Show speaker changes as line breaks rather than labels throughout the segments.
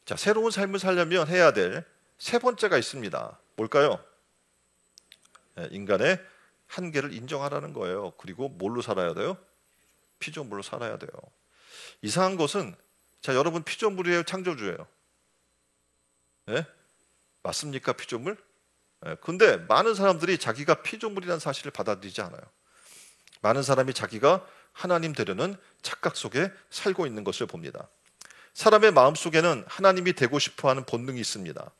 자, 새로운 삶을 살려면 해야 될 세 번째가 있습니다. 뭘까요? 인간의 한계를 인정하라는 거예요. 그리고 뭘로 살아야 돼요? 피조물로 살아야 돼요. 이상한 것은, 자, 여러분 피조물이에요, 창조주예요? 네? 맞습니까, 피조물? 근데 많은 사람들이 자기가 피조물이라는 사실을 받아들이지 않아요. 많은 사람이 자기가 하나님 되려는 착각 속에 살고 있는 것을 봅니다. 사람의 마음속에는 하나님이 되고 싶어하는 본능이 있습니다.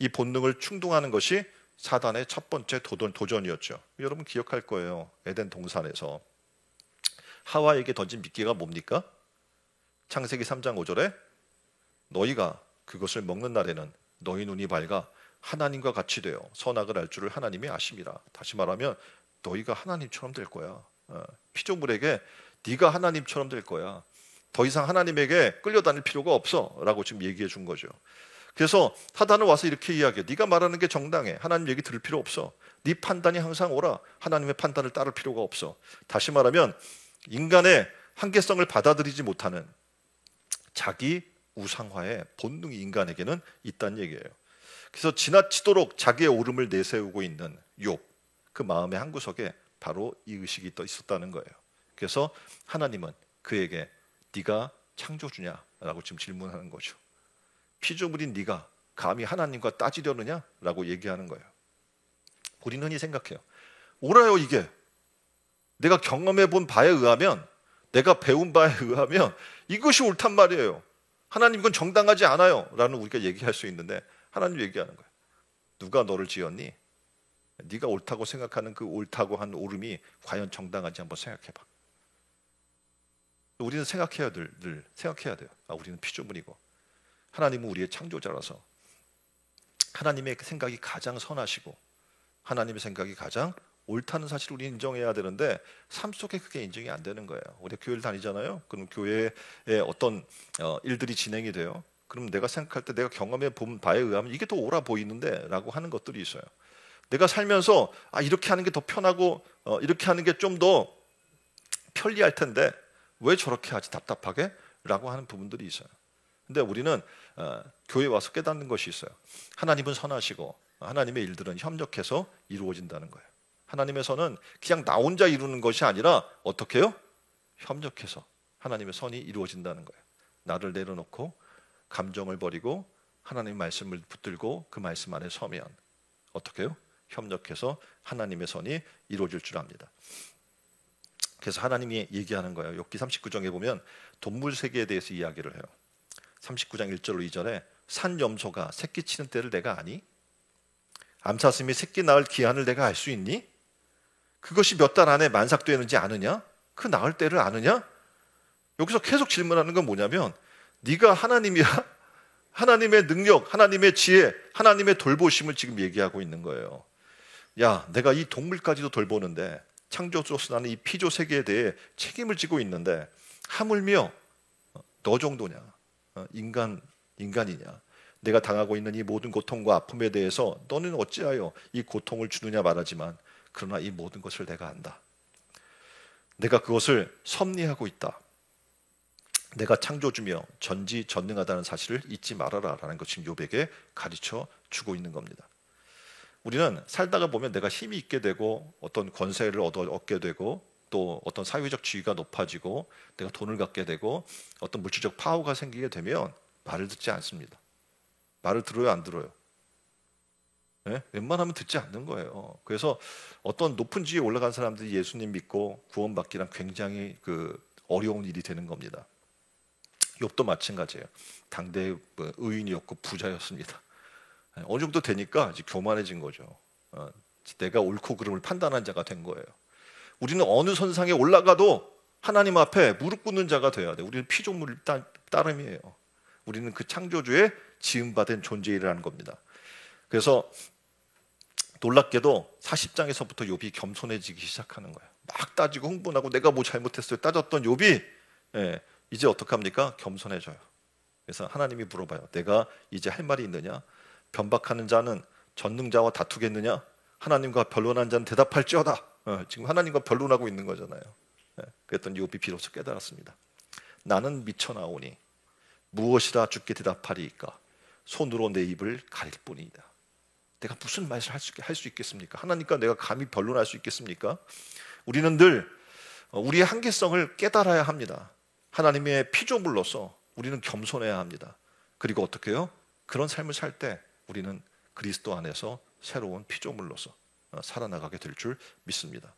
이 본능을 충동하는 것이 사단의 첫 번째 도전이었죠. 여러분 기억할 거예요. 에덴 동산에서 하와에게 던진 미끼가 뭡니까? 창세기 3장 5절에 너희가 그것을 먹는 날에는 너희 눈이 밝아 하나님과 같이 되어 선악을 알 줄을 하나님이 아심이라. 다시 말하면 너희가 하나님처럼 될 거야. 피조물에게 네가 하나님처럼 될 거야. 더 이상 하나님에게 끌려다닐 필요가 없어 라고 지금 얘기해 준 거죠. 그래서 사단은 와서 이렇게 이야기해. 네가 말하는 게 정당해. 하나님 얘기 들을 필요 없어. 네 판단이 항상 옳아. 하나님의 판단을 따를 필요가 없어. 다시 말하면 인간의 한계성을 받아들이지 못하는 자기 우상화의 본능이 인간에게는 있다는 얘기예요. 그래서 지나치도록 자기의 옳음을 내세우고 있는 욥, 그 마음의 한구석에 바로 이 의식이 또 있었다는 거예요. 그래서 하나님은 그에게 네가 창조주냐라고 지금 질문하는 거죠. 피조물인 네가 감히 하나님과 따지려느냐라고 얘기하는 거예요. 우리는 흔히 생각해요. 옳아요, 이게. 내가 경험해 본 바에 의하면, 내가 배운 바에 의하면 이것이 옳단 말이에요. 하나님 이건 정당하지 않아요 라는 우리가 얘기할 수 있는데 하나님 얘기하는 거예요. 누가 너를 지었니? 네가 옳다고 생각하는 그 옳다고 한 옳음이 과연 정당한지 한번 생각해봐. 우리는 생각해야 늘 생각해야 돼요. 우리는 피조물이고 하나님은 우리의 창조자라서 하나님의 생각이 가장 선하시고 하나님의 생각이 가장 옳다는 사실을 우리는 인정해야 되는데 삶 속에 그게 인정이 안 되는 거예요. 우리가 교회를 다니잖아요. 그럼 교회에 어떤 일들이 진행이 돼요. 그럼 내가 생각할 때 내가 경험해 본 바에 의하면 이게 더 옳아 보이는데 라고 하는 것들이 있어요. 내가 살면서 이렇게 하는 게 더 편하고 이렇게 하는 게 좀 더 편리할 텐데 왜 저렇게 하지 답답하게? 라고 하는 부분들이 있어요. 근데 우리는 교회에 와서 깨닫는 것이 있어요. 하나님은 선하시고 하나님의 일들은 협력해서 이루어진다는 거예요. 하나님의 선은 그냥 나 혼자 이루는 것이 아니라 어떻게 해요? 협력해서 하나님의 선이 이루어진다는 거예요. 나를 내려놓고 감정을 버리고 하나님의 말씀을 붙들고 그 말씀 안에 서면 어떻게 해요? 협력해서 하나님의 선이 이루어질 줄 압니다. 그래서 하나님이 얘기하는 거예요. 욥기 39장에 보면 동물 세계에 대해서 이야기를 해요. 39장 1절로 2절에 산 염소가 새끼 치는 때를 내가 아니? 암사슴이 새끼 낳을 기한을 내가 알 수 있니? 그것이 몇 달 안에 만삭되는지 아느냐? 그 낳을 때를 아느냐? 여기서 계속 질문하는 건 뭐냐면 네가 하나님이야? 하나님의 능력, 하나님의 지혜, 하나님의 돌보심을 지금 얘기하고 있는 거예요. 야, 내가 이 동물까지도 돌보는데 창조주로서 나는 이 피조 세계에 대해 책임을 지고 있는데 하물며 너 정도냐? 인간이냐? 내가 당하고 있는 이 모든 고통과 아픔에 대해서 너는 어찌하여 이 고통을 주느냐 말하지만 그러나 이 모든 것을 내가 안다. 내가 그것을 섭리하고 있다. 내가 창조주며 전지전능하다는 사실을 잊지 말아라 라는 것 지금 욥에게 가르쳐 주고 있는 겁니다. 우리는 살다가 보면 내가 힘이 있게 되고 어떤 권세를 얻게 되고 또 어떤 사회적 지위가 높아지고 내가 돈을 갖게 되고 어떤 물질적 파워가 생기게 되면 말을 듣지 않습니다. 말을 들어요, 안 들어요? 네? 웬만하면 듣지 않는 거예요. 그래서 어떤 높은 지위에 올라간 사람들이 예수님 믿고 구원받기란 굉장히 어려운 일이 되는 겁니다. 욥도 마찬가지예요. 당대 의인이었고 부자였습니다. 어느 정도 되니까 이제 교만해진 거죠. 내가 옳고 그름을 판단한 자가 된 거예요. 우리는 어느 선상에 올라가도 하나님 앞에 무릎 꿇는 자가 돼야 돼. 우리는 피조물 따름이에요. 우리는 그 창조주의 지음받은 존재이라는 겁니다. 그래서 놀랍게도 40장에서부터 욥이 겸손해지기 시작하는 거예요. 막 따지고 흥분하고 내가 뭐 잘못했어요 따졌던 욥이 이제 어떡합니까? 겸손해져요. 그래서 하나님이 물어봐요. 내가 이제 할 말이 있느냐? 변박하는 자는 전능자와 다투겠느냐? 하나님과 변론한 자는 대답할지어다. 지금 하나님과 변론하고 있는 거잖아요. 그랬더니 욥이 비로소 깨달았습니다. 나는 미쳐나오니 무엇이라 주께 대답하리이까? 손으로 내 입을 가릴 뿐이다. 내가 무슨 말을 할 수 있겠습니까? 하나님과 내가 감히 변론할 수 있겠습니까? 우리는 늘 우리의 한계성을 깨달아야 합니다. 하나님의 피조물로서 우리는 겸손해야 합니다. 그리고 어떻게 해요? 그런 삶을 살 때 우리는 그리스도 안에서 새로운 피조물로서 살아나가게 될 줄 믿습니다.